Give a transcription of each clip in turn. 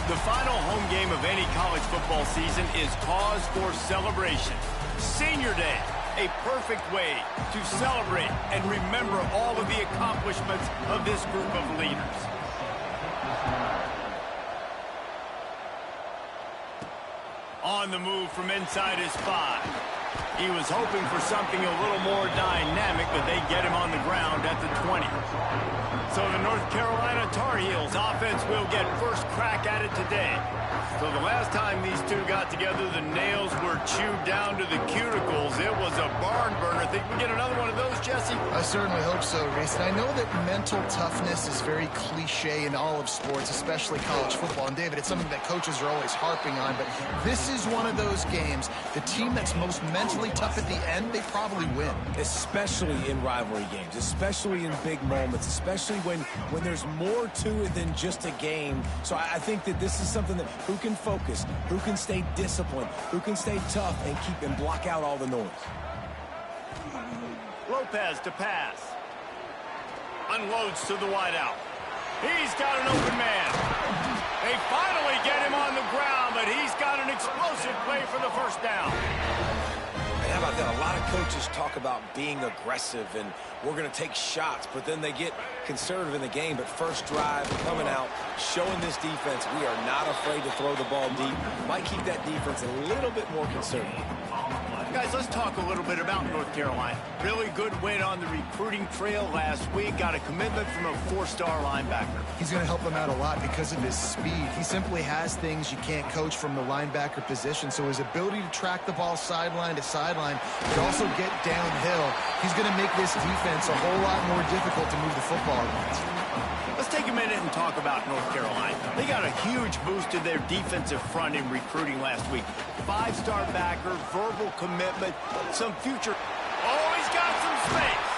The final home game of any college football season is cause for celebration. Senior Day, a perfect way to celebrate and remember all of the accomplishments of this group of leaders. On the move from inside his 5. He was hoping for something a little more dynamic, but they get him on the ground at the 20. So the North Carolina Tar Heels offense will get first crack at it today. So the last time these two got together, the nails were chewed down to the cuticles. It was a barn burner. Think we get another one of those, Jesse? I certainly hope so, Reese. And I know that mental toughness is very cliche in all of sports, especially college football. And, David, it's something that coaches are always harping on. But this is one of those games. The team that's most mentally tough at the end, they probably win. Especially in rivalry games, especially in big moments, especially when there's more to it than just a game. So I think that this is something that who can focus, who can stay disciplined, who can stay tough and keep and block out all the noise. Lopez to pass. Unloads to the wideout. He's got an open man. They finally get him on the ground, but he's got an explosive play for the first down. How about that? A lot of coaches talk about being aggressive and we're going to take shots, but then they get conservative in the game. But first drive, coming out, showing this defense we are not afraid to throw the ball deep. Might keep that defense a little bit more conservative. Guys, let's talk a little bit about North Carolina. Really good win on the recruiting trail last week. Got a commitment from a 4-star linebacker. He's going to help them out a lot because of his speed. He simply has things you can't coach from the linebacker position. So his ability to track the ball sideline to sideline, but also get downhill, he's going to make this defense a whole lot more difficult to move the football against. Let's take a minute and talk about North Carolina. They got a huge boost to their defensive front in recruiting last week. 5-star backer, verbal commitment, some future. Oh, he's got some space.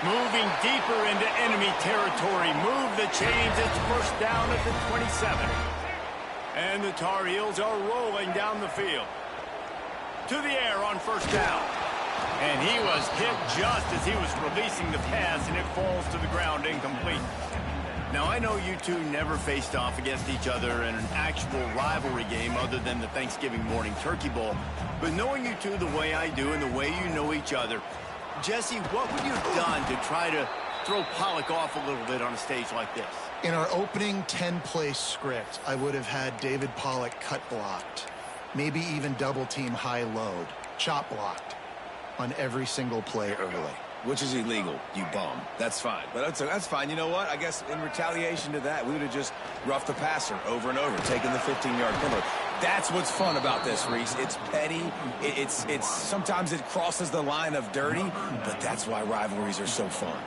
Moving deeper into enemy territory. Move the chains. It's first down at the 27. And the Tar Heels are rolling down the field. To the air on first down. And he was hit just as he was releasing the pass, and it falls to the ground incomplete. Now, I know you two never faced off against each other in an actual rivalry game other than the Thanksgiving morning Turkey Bowl. But knowing you two the way I do and the way you know each other, Jesse, what would you have done to try to throw Pollock off a little bit on a stage like this? In our opening 10-play script, I would have had David Pollock cut blocked, maybe even double-team high load, chop blocked on every single play early. Which is illegal, you bum. That's fine. But that's fine. You know what? I guess in retaliation to that, we would have just roughed the passer over and over, taking the 15-yard penalty. That's what's fun about this, Reese. It's petty. It's sometimes it crosses the line of dirty, but that's why rivalries are so fun.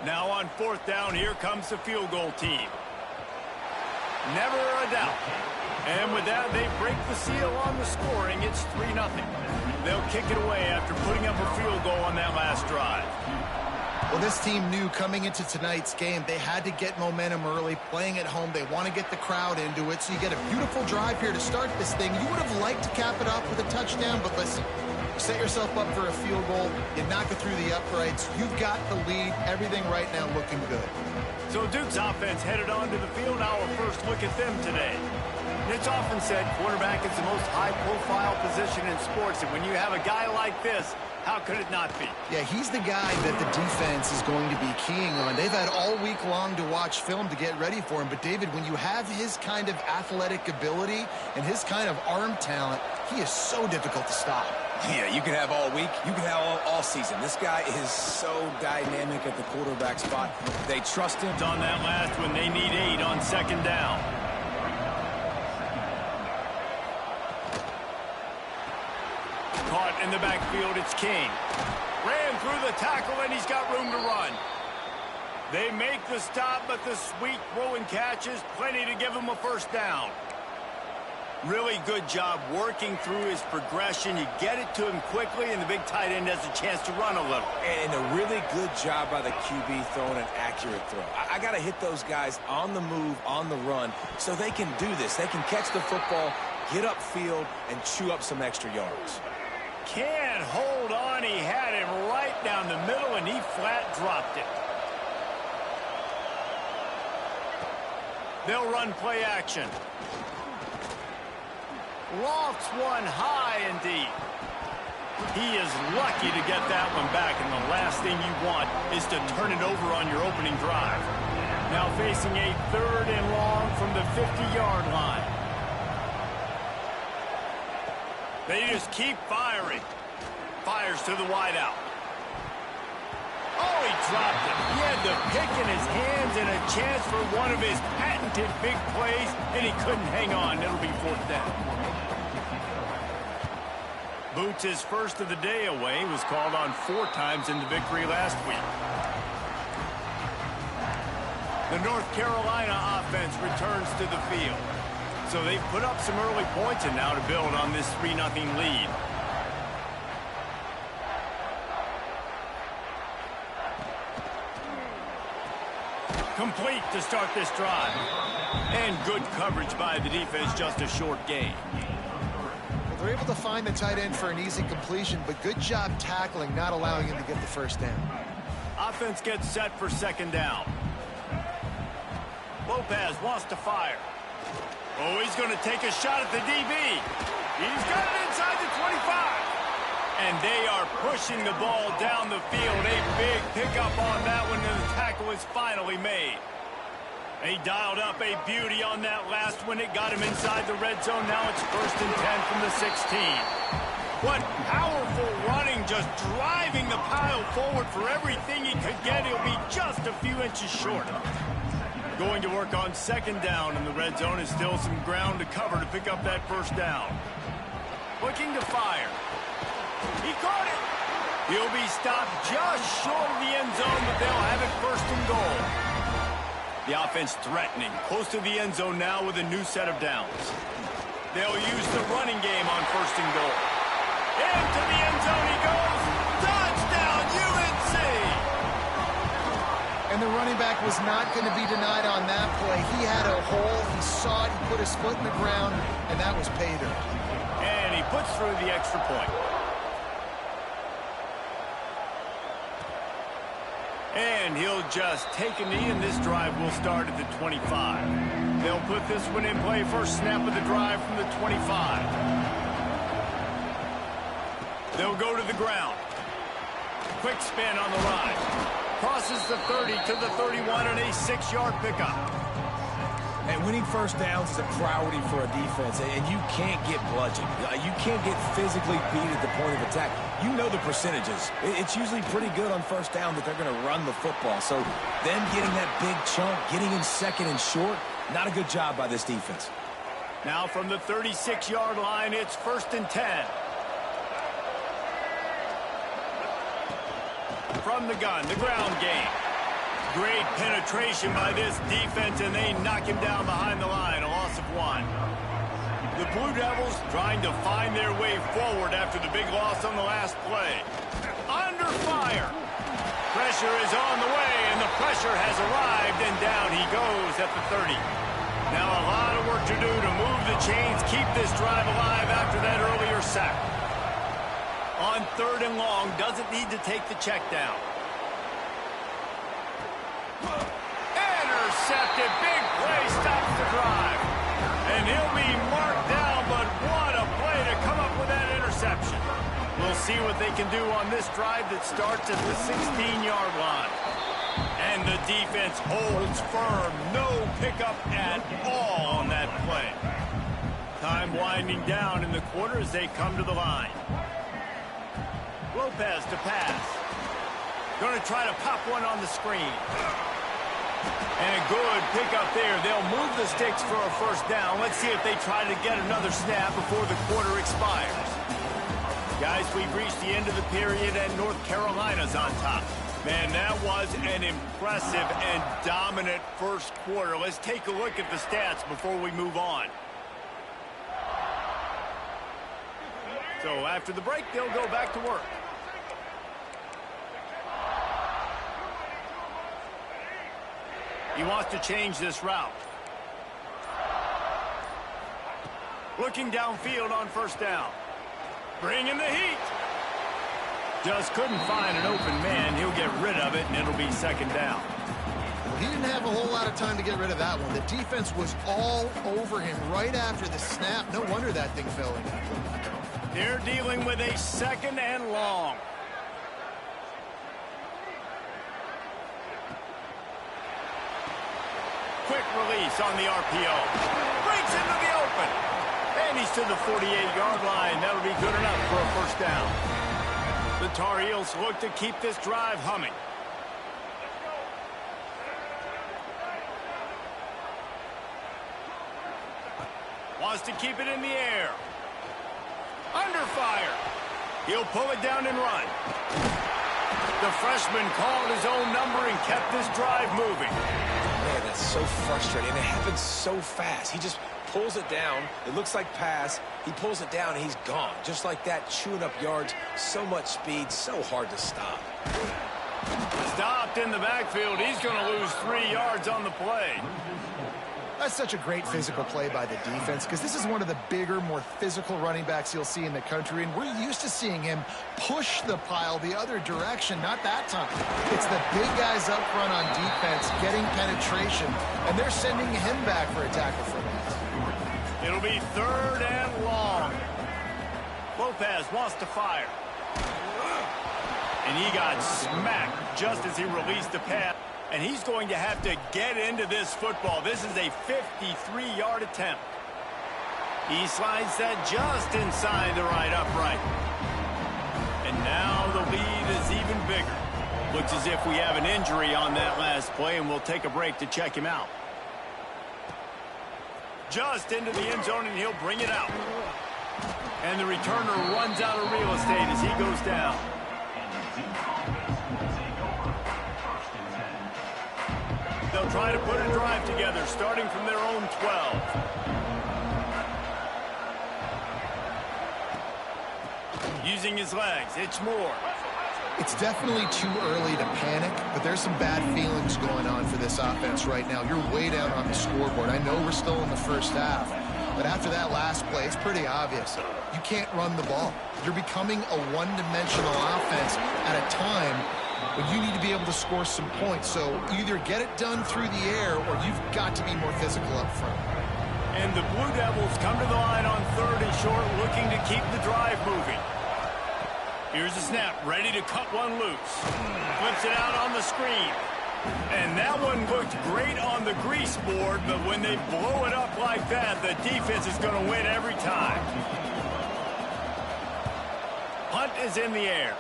Now on fourth down, here comes the field goal team. Never a doubt. And with that, they break the seal on the scoring. It's 3-0. They'll kick it away after putting up a field goal on that last drive. Well, this team knew coming into tonight's game they had to get momentum early, playing at home. They want to get the crowd into it, so you get a beautiful drive here to start this thing. You would have liked to cap it off with a touchdown, but listen, set yourself up for a field goal. You knock it through the uprights. You've got the lead. Everything right now looking good. So Duke's offense headed onto the field. Our first look at them today. It's often said quarterback is the most high-profile position in sports, and when you have a guy like this, how could it not be? Yeah, he's the guy that the defense is going to be keying on. They've had all week long to watch film to get ready for him, but David, when you have his kind of athletic ability and his kind of arm talent, he is so difficult to stop. Yeah, you can have all week. You can have all season. This guy is so dynamic at the quarterback spot. They trust him. On that last one, they need 8 on second down. Caught in the backfield, it's King. Ran through the tackle, and he's got room to run. They make the stop, but the sweet throw and catch is plenty to give him a first down. Really good job working through his progression. You get it to him quickly, and the big tight end has a chance to run a little. And a really good job by the QB throwing an accurate throw. I got to hit those guys on the move, on the run, so they can do this. They can catch the football, get upfield, and chew up some extra yards. Can't hold on. He had him right down the middle, and he flat dropped it. They'll run play action. Lofts one high and deep. He is lucky to get that one back, and the last thing you want is to turn it over on your opening drive. Now facing a 3rd and long from the 50-yard line. They just keep firing. Fires to the wideout. Oh, he dropped it. He had the pick in his hands and a chance for one of his patented big plays, and he couldn't hang on. It'll be 4th down. Boots his first of the day away, was called on 4 times in the victory last week. The North Carolina offense returns to the field. So they've put up some early points and now to build on this 3-0 lead. Complete to start this drive. And good coverage by the defense, just a short gain. Well, they're able to find the tight end for an easy completion, but good job tackling, not allowing him to get the first down. Offense gets set for 2nd down. Lopez wants to fire. Oh, he's going to take a shot at the DB. He's got it inside the 25. And they are pushing the ball down the field. A big pickup on that one, and the tackle is finally made. They dialed up a beauty on that last one. It got him inside the red zone. Now it's 1st and 10 from the 16. What powerful running, just driving the pile forward for everything he could get. He'll be just a few inches short. Going to work on 2nd down in the red zone. Is still some ground to cover to pick up that 1st down. Looking to fire. He caught it. He'll be stopped just short of the end zone, but they'll have it 1st and goal. The offense threatening. Close to the end zone now with a new set of downs. They'll use the running game on 1st and goal. Into the end zone he goes. Touchdown, UNC! And the running back was not going to be denied on that play. He had a hole. He saw it. He put his foot in the ground, and that was pay dirt. And he puts through the extra point. And he'll just take a knee, and this drive will start at the 25. They'll put this one in play. First snap of the drive from the 25. They'll go to the ground. Quick spin on the ride. Crosses the 30 to the 31 and a 6-yard pickup. And winning 1st downs is a priority for a defense, and you can't get bludgeoned. You can't get physically beat at the point of attack. You know the percentages. It's usually pretty good on 1st down that they're going to run the football. So them getting that big chunk, getting in 2nd and short, not a good job by this defense. Now from the 36-yard line, it's 1st and 10. From the gun, the ground game. Great penetration by this defense, and they knock him down behind the line, a loss of 1. The Blue Devils trying to find their way forward after the big loss on the last play. Under fire. Pressure is on the way, and the pressure has arrived, and down he goes at the 30. Now a lot of work to do to move the chains, keep this drive alive after that earlier sack. On 3rd and long, doesn't need to take the check down. Intercepted, big play, stops the drive. And he'll be marked down, but what a play to come up with that interception. We'll see what they can do on this drive that starts at the 16-yard line. And the defense holds firm. No pickup at all on that play. Time winding down in the quarter as they come to the line. Lopez to pass. Going to try to pop one on the screen. And a good pickup there. They'll move the sticks for a 1st down. Let's see if they try to get another snap before the quarter expires. Guys, we've reached the end of the period, and North Carolina's on top. Man, that was an impressive and dominant 1st quarter. Let's take a look at the stats before we move on. So after the break, they'll go back to work. He wants to change this route. Looking downfield on 1st down. Bringing the heat. Just couldn't find an open man. He'll get rid of it, and it'll be 2nd down. He didn't have a whole lot of time to get rid of that one. The defense was all over him right after the snap. No wonder that thing fell in. They're dealing with a 2nd and long. Quick release on the RPO. Breaks into the open. And he's to the 48-yard line. That'll be good enough for a first down. The Tar Heels look to keep this drive humming. Wants to keep it in the air. Under fire. He'll pull it down and run. The freshman called his own number and kept this drive moving. Man, that's so frustrating. It happens so fast. He just pulls it down. It looks like pass. He pulls it down, and he's gone. Just like that, chewing up yards. So much speed, so hard to stop. Stopped in the backfield. He's going to lose 3 yards on the play. That's such a great physical play by the defense because this is one of the bigger, more physical running backs you'll see in the country, and we're used to seeing him push the pile the other direction. Not that time. It's the big guys up front on defense getting penetration, and they're sending him back for a tackle for loss. It'll be 3rd and long. Lopez wants to fire. And he got smacked just as he released the pass. And he's going to have to get into this football. This is a 53-yard attempt. He slides that just inside the right upright. And now the lead is even bigger. Looks as if we have an injury on that last play, and we'll take a break to check him out. Just into the end zone, and he'll bring it out. And the returner runs out of real estate as he goes down. They'll try to put a drive together, starting from their own 12. Using his legs, it's Moore. It's definitely too early to panic, but there's some bad feelings going on for this offense right now. You're way down on the scoreboard. I know we're still in the first half, but after that last play, it's pretty obvious. You can't run the ball. You're becoming a one-dimensional offense at a time when you need to be able to score some points. So either get it done through the air or you've got to be more physical up front. And the Blue Devils come to the line on 3rd and short, looking to keep the drive moving. Here's the snap, ready to cut one loose. Flips it out on the screen. And that one looked great on the grease board, but when they blow it up like that, the defense is going to win every time. Punt is in the air.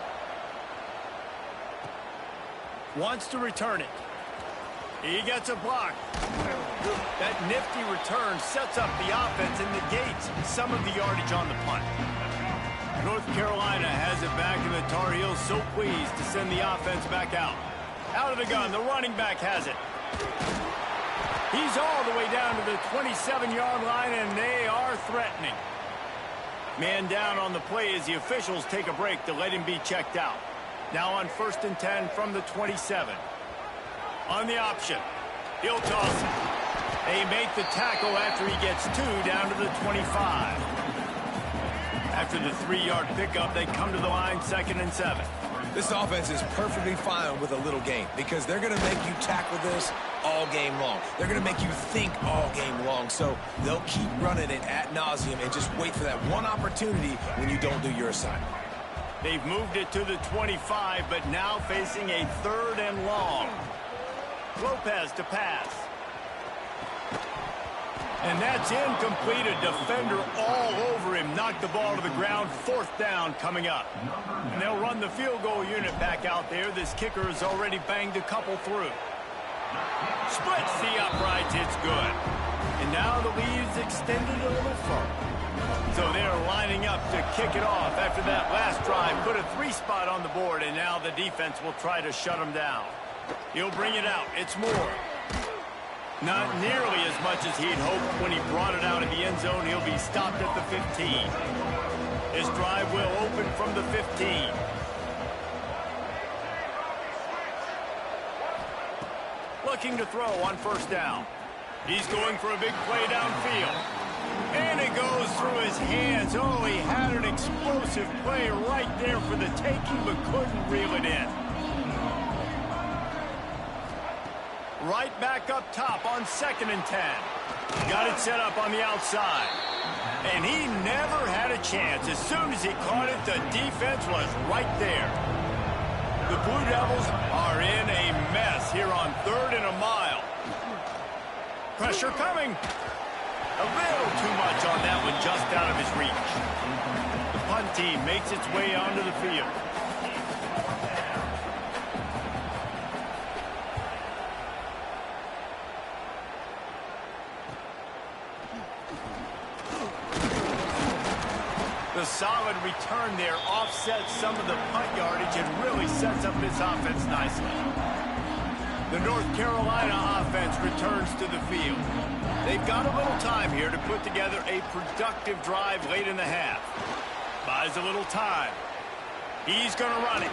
Wants to return it. He gets a block. That nifty return sets up the offense and negates some of the yardage on the punt. North Carolina has it back, and the Tar Heels so pleased to send the offense back out. Out of the gun, the running back has it. He's all the way down to the 27-yard line, and they are threatening. Man down on the play as the officials take a break to let him be checked out. Now on 1st and 10 from the 27. On the option, he'll toss it. They make the tackle after he gets 2 down to the 25. After the 3-yard pickup, they come to the line 2nd and 7. This offense is perfectly fine with a little game because they're going to make you tackle this all game long. They're going to make you think all game long. So they'll keep running it ad nauseum and just wait for that one opportunity when you don't do your assignment. They've moved it to the 25, but now facing a 3rd and long. Lopez to pass. And that's incomplete. A defender all over him. Knocked the ball to the ground. 4th down coming up. And they'll run the field goal unit back out there. This kicker has already banged a couple through. Splits the uprights. It's good. And now the lead is extended a little further. So they're lining up to kick it off after that last drive. Put a 3 spot on the board, and now the defense will try to shut them down. He'll bring it out. It's Moore. Not nearly as much as he'd hoped when he brought it out of the end zone. He'll be stopped at the 15. His drive will open from the 15. Looking to throw on 1st down. He's going for a big play downfield. And it goes through his hands. Oh, he had an explosive play right there for the taking, but couldn't reel it in. Right back up top on 2nd and 10. Got it set up on the outside. And he never had a chance. As soon as he caught it, the defense was right there. The Blue Devils are in a mess here on 3rd and a mile. Pressure coming. A little too much on that one, just out of his reach. The punt team makes its way onto the field. The solid return there offsets some of the punt yardage and really sets up this offense nicely. The North Carolina offense returns to the field. They've got a little time here to put together a productive drive late in the half. Buys a little time. He's going to run it.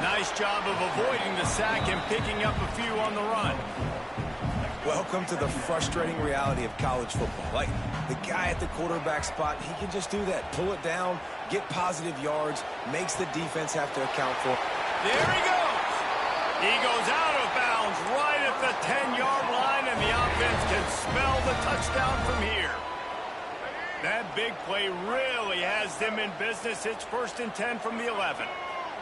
Nice job of avoiding the sack and picking up a few on the run. Welcome to the frustrating reality of college football. Like, the guy at the quarterback spot, he can just do that. Pull it down, get positive yards, makes the defense have to account for. There he goes. He goes out of bounds right at the 10-yard line, and the offense can smell the touchdown from here. That big play really has them in business. It's 1st and 10 from the 11.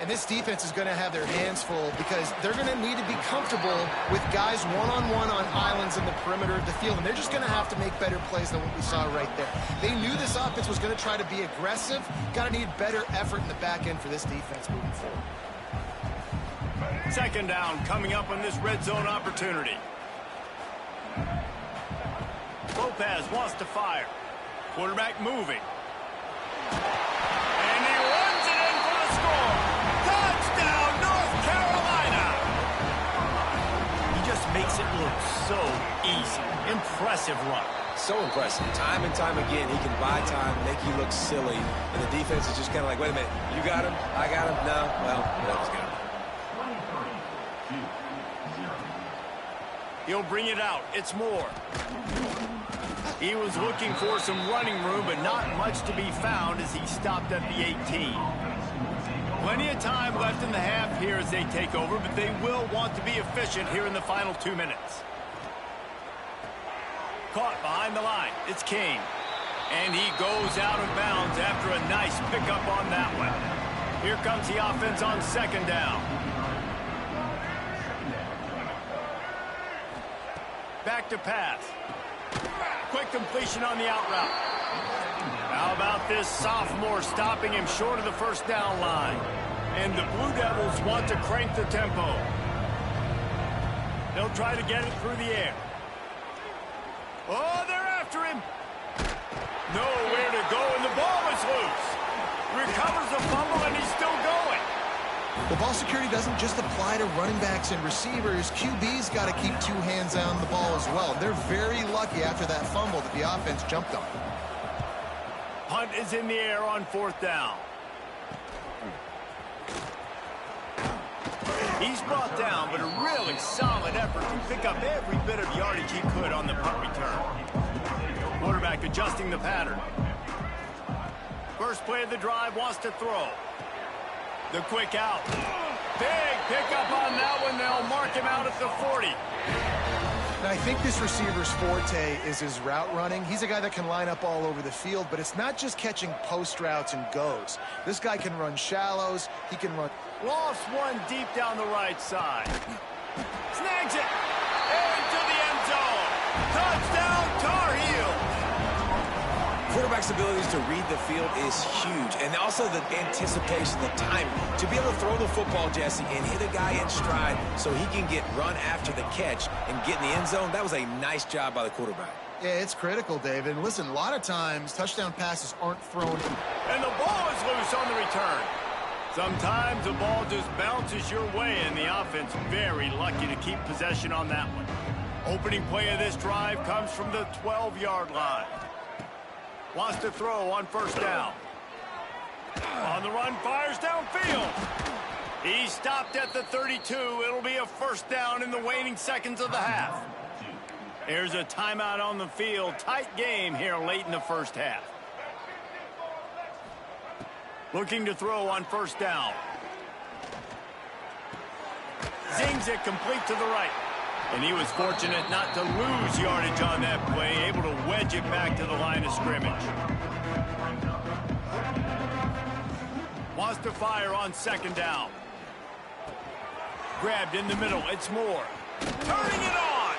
And this defense is going to have their hands full because they're going to need to be comfortable with guys one-on-one on islands in the perimeter of the field. And they're just going to have to make better plays than what we saw right there. They knew this offense was going to try to be aggressive. Got to need better effort in the back end for this defense moving forward. 2nd down coming up on this red zone opportunity. Lopez wants to fire. Quarterback moving. And he runs it in for the score. Touchdown, North Carolina! He just makes it look so easy. Impressive run. So impressive. Time and time again, he can buy time, make you look silly, and the defense is just kind of like, wait a minute, you got him? I got him? No? Well, no, he's got him. He'll bring it out. It's Moore. He was looking for some running room, but not much to be found as he stopped at the 18. Plenty of time left in the half here as they take over, but they will want to be efficient here in the final 2 minutes. Caught behind the line. It's King. And he goes out of bounds after a nice pickup on that one. Here comes the offense on 2nd down. Back to pass. Quick completion on the out route. How about this sophomore stopping him short of the 1st down line? And the Blue Devils want to crank the tempo. They'll try to get it through the air. Oh, they're after him. Nowhere to go, and the ball is loose. Recovers the fumble, and he's still going. The ball security doesn't just apply to running backs and receivers. QB's got to keep 2 hands on the ball as well. They're very lucky after that fumble that the offense jumped on. Punt is in the air on 4th down. He's brought down, but a really solid effort to pick up every bit of yardage he could on the punt return. Quarterback adjusting the pattern. First play of the drive, wants to throw. The quick out. Big pickup on that one. They'll mark him out at the 40. Now, I think this receiver's forte is his route running. He's a guy that can line up all over the field, but it's not just catching post routes and goes. This guy can run shallows. He can run. Lost one deep down the right side. Snags it. Into the end zone. Touchdown, Tar Heels. Quarterback's abilities to read the field is huge, and also the anticipation, the time to be able to throw the football, Jesse, and hit a guy in stride so he can get run after the catch and get in the end zone. That was a nice job by the quarterback. Yeah, it's critical, David. And listen, a lot of times touchdown passes aren't thrown. And the ball is loose on the return. Sometimes the ball just bounces your way, and the offense very lucky to keep possession on that one. Opening play of this drive comes from the 12-yard line. Wants to throw on 1st down. On the run, fires downfield. He stopped at the 32. It'll be a 1st down in the waning seconds of the half. There's a timeout on the field. Tight game here late in the 1st half. Looking to throw on 1st down. Zings it complete to the right. And he was fortunate not to lose yardage on that play, able to wedge it back to the line of scrimmage. Wants to fire on second down. Grabbed in the middle. It's Moore. Turning it on.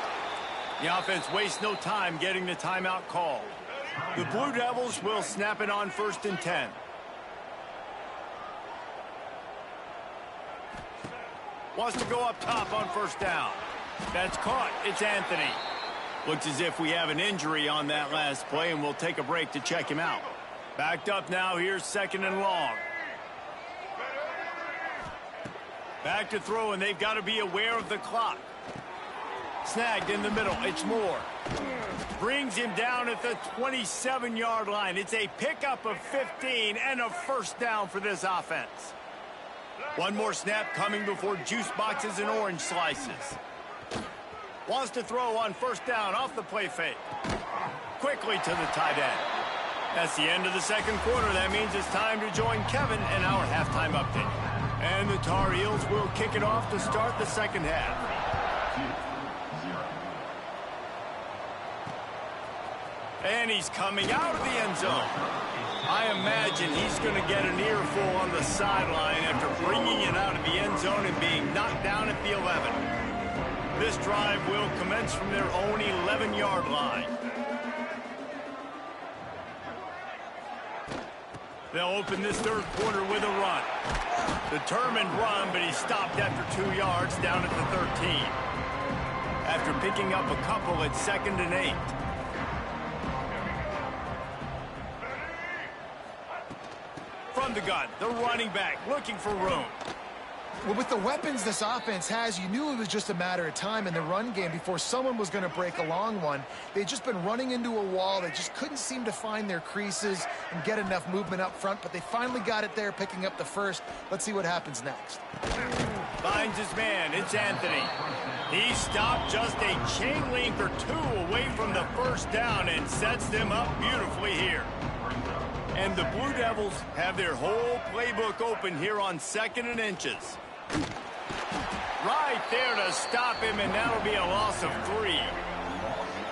The offense wastes no time getting the timeout call. The Blue Devils will snap it on 1st and 10. Wants to go up top on 1st down. That's caught. It's Anthony. Looks as if we have an injury on that last play, and we'll take a break to check him out. Backed up now. Here's 2nd and long. Back to throw, and they've got to be aware of the clock. Snagged in the middle. It's Moore. Brings him down at the 27-yard line. It's a pickup of 15 and a 1st down for this offense. One more snap coming before juice boxes and orange slices. Wants to throw on 1st down off the play fake. Quickly to the tight end. That's the end of the 2nd quarter. That means it's time to join Kevin in our halftime update. And the Tar Heels will kick it off to start the 2nd half. And he's coming out of the end zone. I imagine he's going to get an earful on the sideline after bringing it out of the end zone and being knocked down at the 11. This drive will commence from their own 11-yard line. They'll open this 3rd quarter with a run. Determined run, but he stopped after 2 yards down at the 13. After picking up a couple at 2nd and 8. From the gun, the running back looking for room. Well, with the weapons this offense has, you knew it was just a matter of time in the run game before someone was going to break a long one. They'd just been running into a wall. They just couldn't seem to find their creases and get enough movement up front, but they finally got it there, picking up the 1st. Let's see what happens next. Finds his man. It's Anthony. He stopped just a chain link or 2 away from the 1st down and sets them up beautifully here. And the Blue Devils have their whole playbook open here on 2nd and inches. Right there to stop him, and that'll be a loss of 3.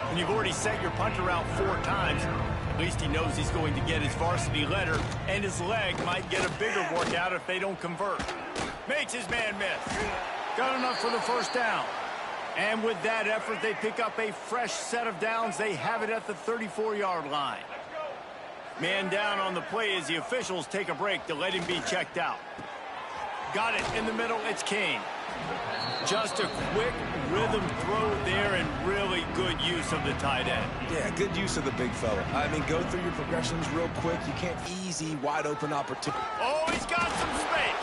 And you've already set your punter out 4 times. At least he knows he's going to get his varsity letter, and his leg might get a bigger workout if they don't convert. Makes his man miss. Got enough for the 1st down. And with that effort, they pick up a fresh set of downs. They have it at the 34-yard line. Man down on the play as the officials take a break to let him be checked out. Got it in the middle. It's Kane. Just a quick rhythm throw there and really good use of the tight end. Yeah, good use of the big fella. I mean, go through your progressions real quick. You can't easy, wide open opportunity. Oh, he's got some space.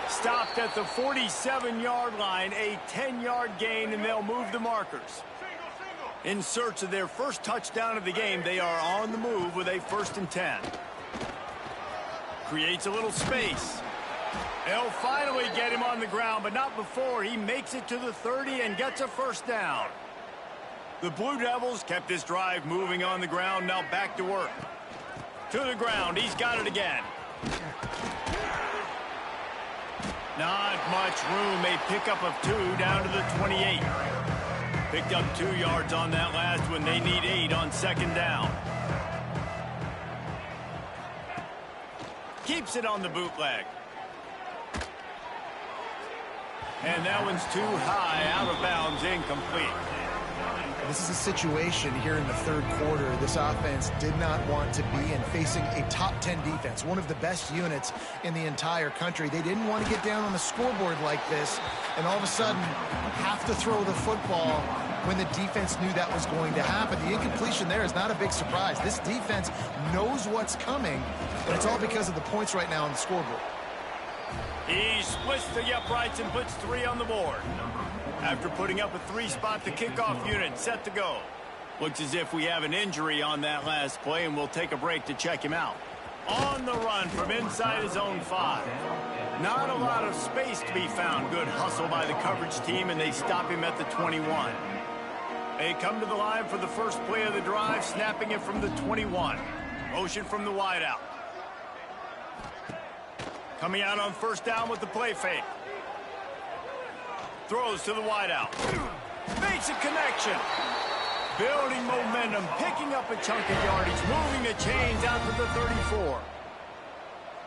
Stopped at the 47-yard line, a 10-yard gain, and they'll move the markers. In search of their 1st touchdown of the game, they are on the move with a 1st and 10. Creates a little space. They'll finally get him on the ground, but not before he makes it to the 30 and gets a 1st down. The Blue Devils kept this drive moving on the ground, now back to work. To the ground, he's got it again. Not much room, a pickup of 2 down to the 28. Picked up 2 yards on that last one. They need 8 on 2nd down. Keeps it on the bootleg. And that one's too high, out of bounds, incomplete. This is a situation here in the 3rd quarter this offense did not want to be in, facing a top 10 defense, one of the best units in the entire country. They didn't want to get down on the scoreboard like this and all of a sudden have to throw the football when the defense knew that was going to happen. The incompletion there is not a big surprise. This defense knows what's coming, and it's all because of the points right now on the scoreboard. He splits the uprights and puts 3 on the board. After putting up a 3-spot, the kickoff unit set to go. Looks as if we have an injury on that last play, and we'll take a break to check him out. On the run from inside his own 5. Not a lot of space to be found. Good hustle by the coverage team, and they stop him at the 21. They come to the line for the 1st play of the drive, snapping it from the 21. Motion from the wideout. Coming out on 1st down with the play fake. Throws to the wideout. Makes a connection. Building momentum, picking up a chunk of yardage, moving the chains out to the 34.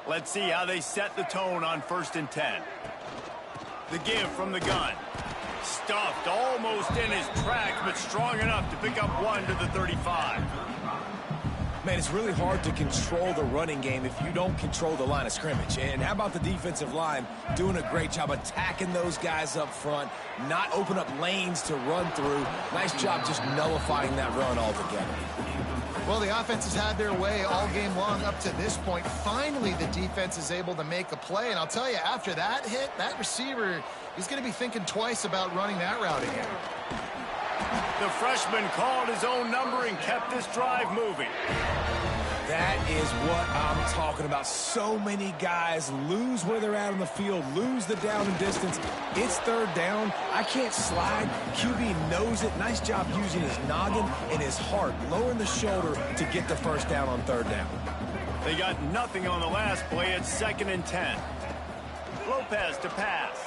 Let's see how they set the tone on 1st and 10. The give from the gun. Stuffed almost in his tracks, but strong enough to pick up 1 to the 35. Man, it's really hard to control the running game if you don't control the line of scrimmage. And how about the defensive line doing a great job attacking those guys up front, not open up lanes to run through. Nice job just nullifying that run altogether. Well, the offense has had their way all game long up to this point. Finally, the defense is able to make a play. And I'll tell you, after that hit, that receiver, he's going to be thinking twice about running that route again. The freshman called his own number and kept this drive moving. That is what I'm talking about. So many guys lose where they're at on the field, lose the down and distance. It's 3rd down. I can't slide. QB knows it. Nice job using his noggin and his heart, lowering the shoulder to get the 1st down on 3rd down. They got nothing on the last play. It's 2nd and 10. Lopez to pass.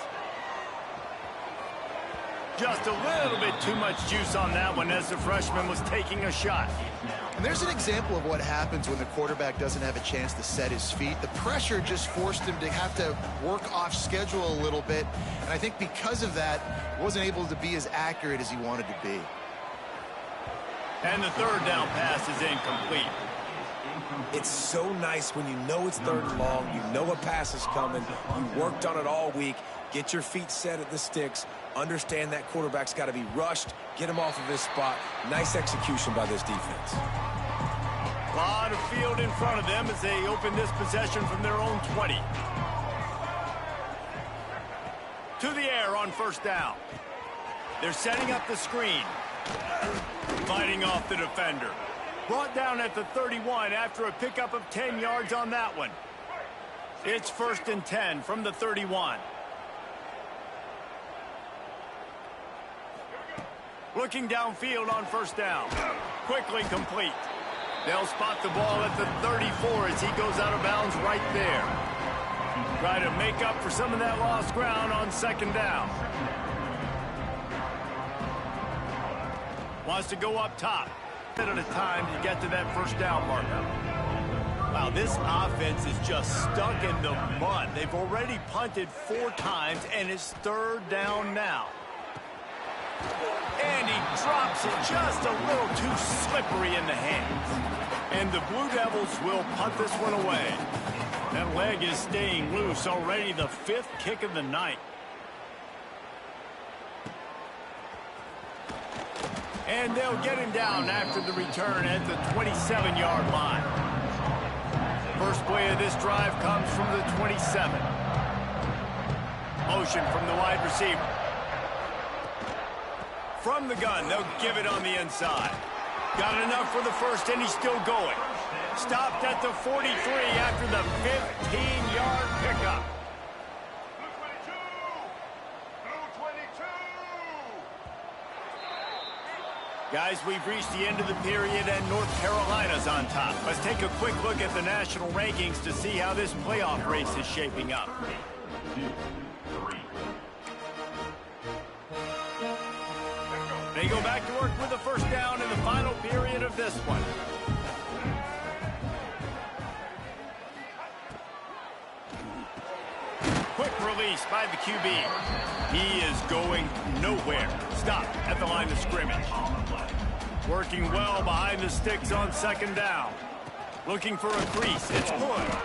Just a little bit too much juice on that one as the freshman was taking a shot. And there's an example of what happens when the quarterback doesn't have a chance to set his feet. The pressure just forced him to have to work off schedule a little bit. And I think because of that, wasn't able to be as accurate as he wanted to be. And the 3rd down pass is incomplete. It's so nice when you know it's 3rd and long, you know a pass is coming, you worked on it all week, get your feet set at the sticks, understand that quarterback's got to be rushed, get him off of his spot. Nice execution by this defense. A lot of field in front of them as they open this possession from their own 20. To the air on 1st down. They're setting up the screen. Fighting off the defender. Brought down at the 31 after a pickup of 10 yards on that one. It's 1st and 10 from the 31. Looking downfield on 1st down. Quickly complete. They'll spot the ball at the 34 as he goes out of bounds right there. Try to make up for some of that lost ground on 2nd down. Wants to go up top. At a time to get to that 1st down marker. Wow, this offense is just stuck in the mud. They've already punted 4 times, and it's 3rd down now. And he drops it just a little too slippery in the hands. And the Blue Devils will punt this one away. That leg is staying loose already, the 5th kick of the night. And they'll get him down after the return at the 27-yard line. First play of this drive comes from the 27. Motion from the wide receiver. From the gun, they'll give it on the inside. Got enough for the 1st, and he's still going. Stopped at the 43 after the 15-yard pickup. Guys, we've reached the end of the period, and North Carolina's on top. Let's take a quick look at the national rankings to see how this playoff race is shaping up. They go back to work with the 1st down in the final period of this one. Quick release by the QB. He is going nowhere. Stop at the line of scrimmage. Working well behind the sticks on 2nd down. Looking for a crease. It's good.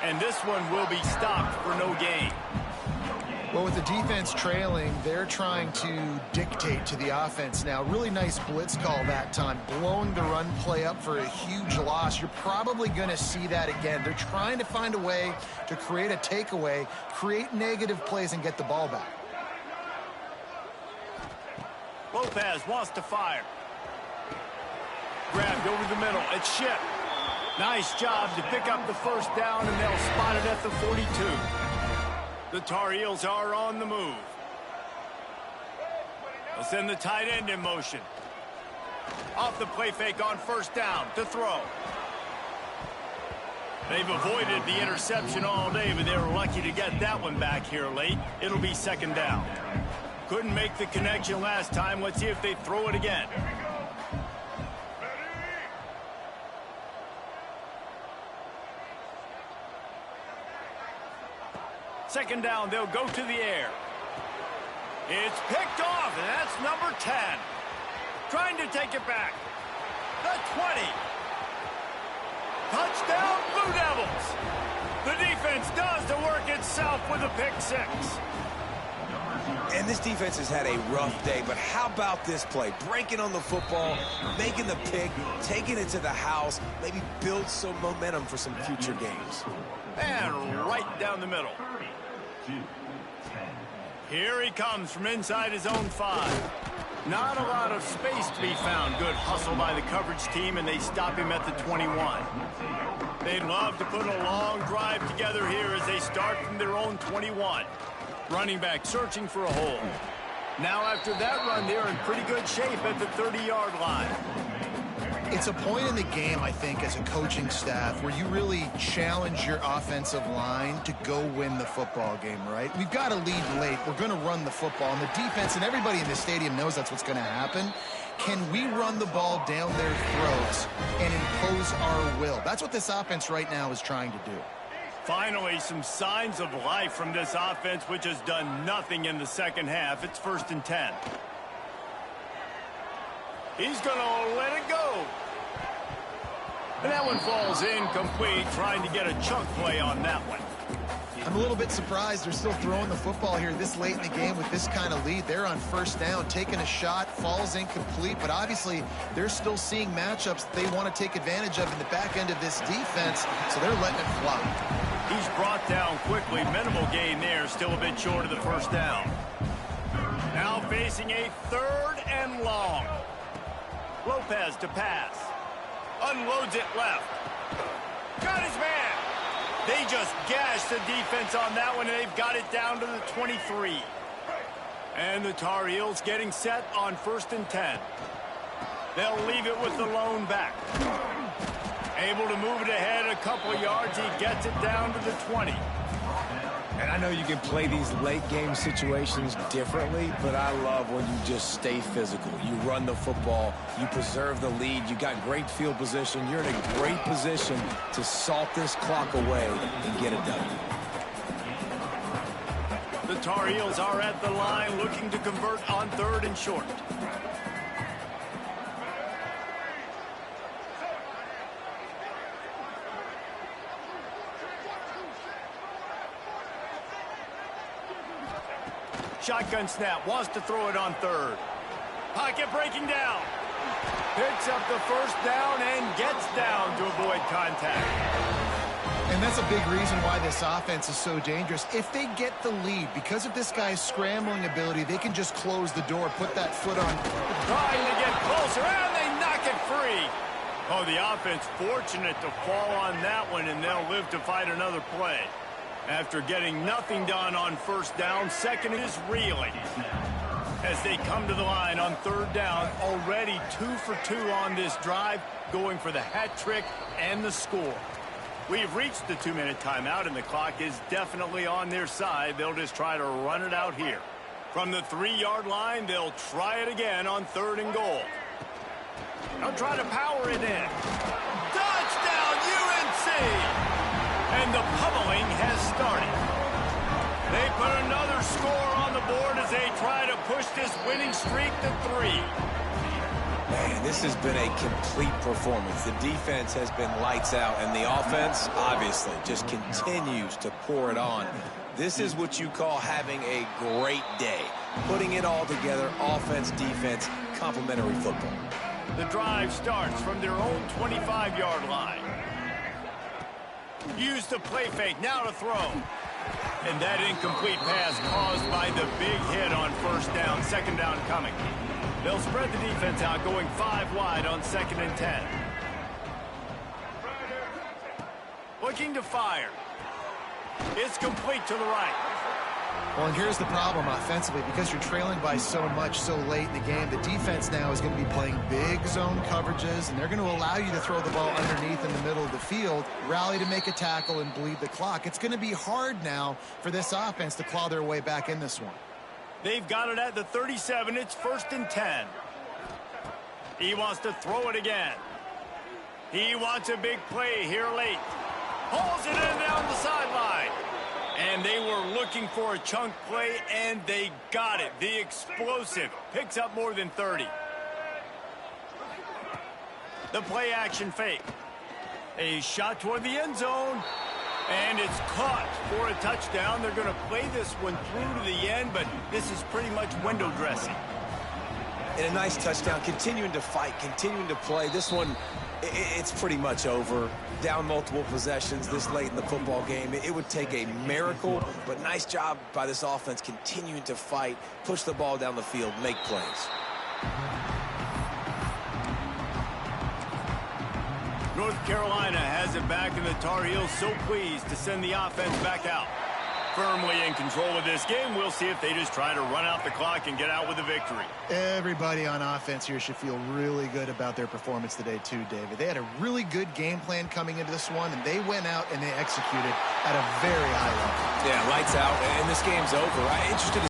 And this one will be stopped for no gain. Well, with the defense trailing, they're trying to dictate to the offense now. Really nice blitz call that time, blowing the run play up for a huge loss. You're probably going to see that again. They're trying to find a way to create a takeaway, create negative plays, and get the ball back. Lopez wants to fire. Grabbed over the middle. It's Ship. Nice job to pick up the 1st down, and they'll spot it at the 42. The Tar Heels are on the move. They'll send the tight end in motion. Off the play fake on 1st down to throw. They've avoided the interception all day, but they were lucky to get that one back here late. It'll be 2nd down. Couldn't make the connection last time. Let's see if they throw it again. Second down, they'll go to the air. It's picked off, and that's number 10. Trying to take it back. The 20. Touchdown, Blue Devils. The defense does the work itself with a pick 6. And this defense has had a rough day, but how about this play? Breaking on the football, making the pick, taking it to the house, maybe build some momentum for some future games. And right down the middle. Here he comes from inside his own 5. Not a lot of space to be found. Good hustle by the coverage team, and they stop him at the 21. They'd love to put a long drive together here as they start from their own 21. Running back searching for a hole. Now after that run, they're in pretty good shape at the 30-yard line. It's a point in the game, I think, as a coaching staff where you really challenge your offensive line to go win the football game, right? We've got to lead late. We're going to run the football. And the defense and everybody in the stadium knows that's what's going to happen. Can we run the ball down their throats and impose our will? That's what this offense right now is trying to do. Finally, some signs of life from this offense, which has done nothing in the second half. It's 1st and 10. He's going to let it go. And that one falls incomplete, trying to get a chunk play on that one. I'm a little bit surprised they're still throwing the football here this late in the game with this kind of lead. They're on 1st down, taking a shot, falls incomplete, but obviously they're still seeing matchups that they want to take advantage of in the back end of this defense, so they're letting it fly. He's brought down quickly. Minimal gain there, still a bit short of the 1st down. Now facing a 3rd and long. Lopez to pass. Unloads it left. Got his man. They just gashed the defense on that one, and they've got it down to the 23. And the Tar Heels getting set on 1st and 10. They'll leave it with the lone back. Able to move it ahead a couple of yards. He gets it down to the 20. And I know you can play these late game situations differently, but I love when you just stay physical. You run the football, you preserve the lead, you got great field position, you're in a great position to salt this clock away and get it done. The Tar Heels are at the line looking to convert on 3rd and short. Shotgun snap, wants to throw it on 3rd. Pocket breaking down. Picks up the 1st down and gets down to avoid contact. And that's a big reason why this offense is so dangerous. If they get the lead, because of this guy's scrambling ability, they can just close the door, put that foot on. Trying to get closer, and they knock it free. Oh, the offense fortunate to fall on that one, and they'll live to fight another play. After getting nothing done on 1st down, 2nd is reeling. As they come to the line on 3rd down, already 2 for 2 on this drive, going for the hat trick and the score. We've reached the 2-minute timeout, and the clock is definitely on their side. They'll just try to run it out here. From the 3-yard line, they'll try it again on 3rd and goal. They'll try to power it in. Touchdown, UNC! And the pummeling has started. They put another score on the board as they try to push this winning streak to 3. Man, this has been a complete performance. The defense has been lights out, and the offense, obviously, just continues to pour it on. This is what you call having a great day. Putting it all together, offense, defense, complementary football. The drive starts from their own 25-yard line. Use the play fake, now to throw. And that incomplete pass caused by the big hit on 1st down, 2nd down coming. They'll spread the defense out, going 5 wide on 2nd and 10. Looking to fire. It's complete to the right. Well, and here's the problem offensively. Because you're trailing by so much so late in the game, the defense now is going to be playing big zone coverages, and they're going to allow you to throw the ball underneath in the middle of the field, rally to make a tackle, and bleed the clock. It's going to be hard now for this offense to claw their way back in this one. They've got it at the 37. It's 1st and 10. He wants to throw it again. He wants a big play here late. Hauls it in down the sideline. And they were looking for a chunk play, and they got it. The explosive picks up more than 30. The play action fake. A shot toward the end zone. And it's caught for a touchdown. They're going to play this one through to the end, but this is pretty much window dressing. And a nice touchdown, continuing to fight, continuing to play. This one, it's pretty much over. Down multiple possessions this late in the football game. It would take a miracle, but nice job by this offense continuing to fight, push the ball down the field, make plays. North Carolina has it back, and the Tar Heels so pleased to send the offense back out. Firmly in control of this game. We'll see if they just try to run out the clock and get out with a victory. Everybody on offense here should feel really good about their performance today too, David. They had a really good game plan coming into this one, and they went out and they executed at a very high level. Yeah, lights out, and this game's over. I'm interested to